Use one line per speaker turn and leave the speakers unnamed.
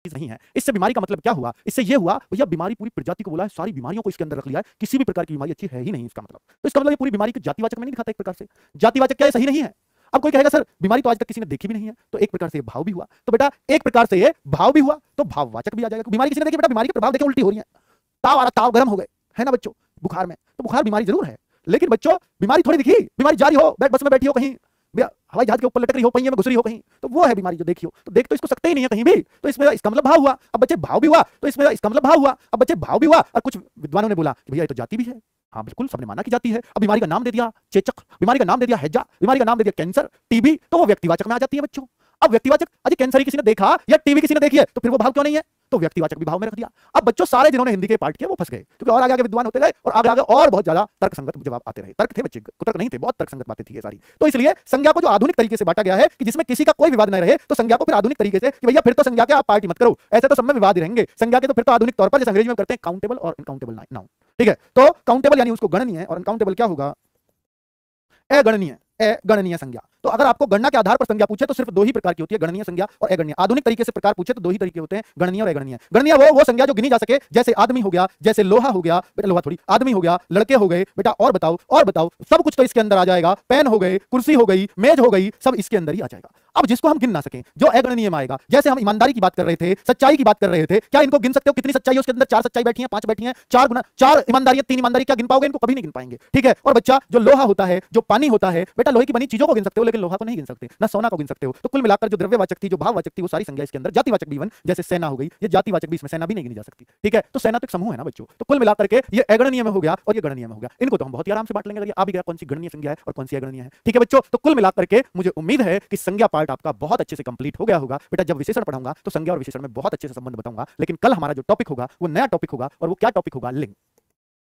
नहीं है। इससे बीमारी का मतलब क्या हुआ? इससे ये हुआ भैया बीमारी पूरी प्रजाति को बोला है, सारी बीमारियों को इसके अंदर रख लिया है, किसी भी प्रकार की बीमारी अच्छी है ही नहीं इसका मतलब। तो इसका मतलब ये पूरी बीमारी को जातिवाचक में नहीं दिखाता एक प्रकार से। जातिवाचक क्या है? सही नहीं है। अब कोई कहेगा सर बीमारी तो आज तक किसी ने देखी भी नहीं है, तो एक प्रकार से भाव भी हुआ। तो बेटा एक प्रकार से ये भाव भी हुआ तो भाववाचक भी आ जाएगा। बीमारी किसी ने देखी, बेटा बीमारी के प्रभाव देखे उल्टी हो रही है, ताव आ रहा, ताव गर्म हो गए, है ना बच्चों, बुखार में, तो बुखार बीमारी जरूर है, लेकिन बच्चों बीमारी थोड़ी दिखी, बीमारी जा रही हो, बस में बैठी हो कहीं, हवाई जहाज के ऊपर लटक रही हो, पहिए में घुस रही हो कहीं, तो वो है बीमारी जो देखी हो। तो देख तो इसको सकते ही नहीं है कहीं भी, तो इसमें इसका मतलब भाव हुआ। अब बच्चे भाव भी हुआ तो इसमें इसका मतलब भाव हुआ। अब बच्चे भाव भी हुआ और कुछ विद्वानों ने बोला कि भैया ये तो जाति भी है। हाँ बिल्कुल, सबने माना कि जाति है। अब बीमारी का नाम दे दिया चेचक, बीमारी का नाम दे दिया हैजा, बीमारी का नाम दे दिया कैंसर, टीबी, तो वो व्यक्तिवाचक में आ जाती है बच्चों। अब व्यक्तिवाचक, अजय कैंसर ही किसी ने देखा या टीबी किसी ने देखी है, तो फिर वो भाव क्यों नहीं है? तो व्यक्तिवाचक भी भाव में रख दिया। अब बच्चों सारे जिन्होंने हिंदी के पार्ट किए वो फंस गए, क्योंकि और आगे विद्वान होते गए और आगे आगे और बहुत ज्यादा तर्कसंगत जवाब आते रहे। तर्क थे बच्चे, कुतर्क नहीं थे, बहुत तर्कसंगत बातें थी ये सारी। तो इसलिए संज्ञा को जो आधुनिक तरीके से बांटा गया है कि जिसमें किसी का कोई विवाद नहीं रहे, तो संज्ञा को फिर आधुनिक तरीके से कि भैया फिर तो संज्ञा के आप पार्टी मत करो, ऐसे तो सब में विवाद रहेंगे। संज्ञा के तो फिर तो आधुनिक तौर पर जैसे अंग्रेजी में करते हैं काउंटेबल और अनकाउंटेबल नाउन, ठीक है। तो काउंटेबल यानी उसको गणनीय, और अनकाउंटेबल क्या होगा? अगणनीय, अगणनीय संज्ञा। तो अगर आपको गणना के आधार पर संज्ञा पूछे तो सिर्फ दो ही प्रकार की होती है, गणनीय संज्ञा और अगणनीय। आधुनिक तरीके से प्रकार पूछे तो दो ही तरीके होते हैं, गणनीय और अगणनीय। गणनीय वो संज्ञा जो गिनी जा सके, जैसे आदमी हो गया, जैसे लोहा हो गया, बेटा लोहा थोड़ी, आदमी हो गया, लड़के हो गए, बेटा और बताओ, सब कुछ तो इसके अंदर आ जाएगा। पेन हो गई, कुर्सी हो गई, मेज हो गई, सब इसके अंदर ही आ जाएगा। अब जिसको हम गिन ना सके, जो अगणनीय में आएगा, जैसे हम ईमानदारी की बात कर रहे थे, सच्चाई की बात कर रहे थे, क्या इनको गिन सकते हो? कितनी सच्चाई है उसके अंदर? 4 सच्चाई बैठी है, 5 बैठी है, 4 गुना 4 ईमानदारी, 3 ईमानदारी, क्या गिन पाओगे? इनको कभी नहीं गिन पाएंगे, ठीक है। और बच्चा जो लोहा होता है, जो पानी होता है, बेटा लोहे की बनी चीजों को गिन सकते हो, लेकिन लोहा को नहीं गिन सकते, ना सोना को गिन सकते हो। तो कुल मिलाकर जो द्रव्यवाचक थी, जो भाववाचक थी, वो सारी संज्ञा इसके अंदर, जातिवाचक भी, जैसे सेना हो गई, ये जातिवाचक भी, इसमें सेना भी नहीं गिनी जा सकती, ठीक है। तो सेना तो एक समूह है ना बच्चों। तो कुल मिलाकर के ये अगणनीय में हो गया और ये गणनीय में हो गया। इनको तो हम बहुत ही आराम से बांट लेंगे, आ भी गया कौन सी गणनीय संज्ञा है और कौन सी अगणनीय है, ठीक है बच्चों। तो कुल मिलाकर के मुझे उम्मीद है कि संज्ञा पार्ट आपका बहुत अच्छे से कंप्लीट हो गया होगा। बेटा जब विशेषण पढ़ाऊंगा तो संज्ञा और विशेषण में बहुत अच्छे से संबंध बताऊंगा, लेकिन कल हमारा जो टॉपिक होगा वो नया टॉपिक होगा, और वो क्या टॉपिक होगा? लिंग।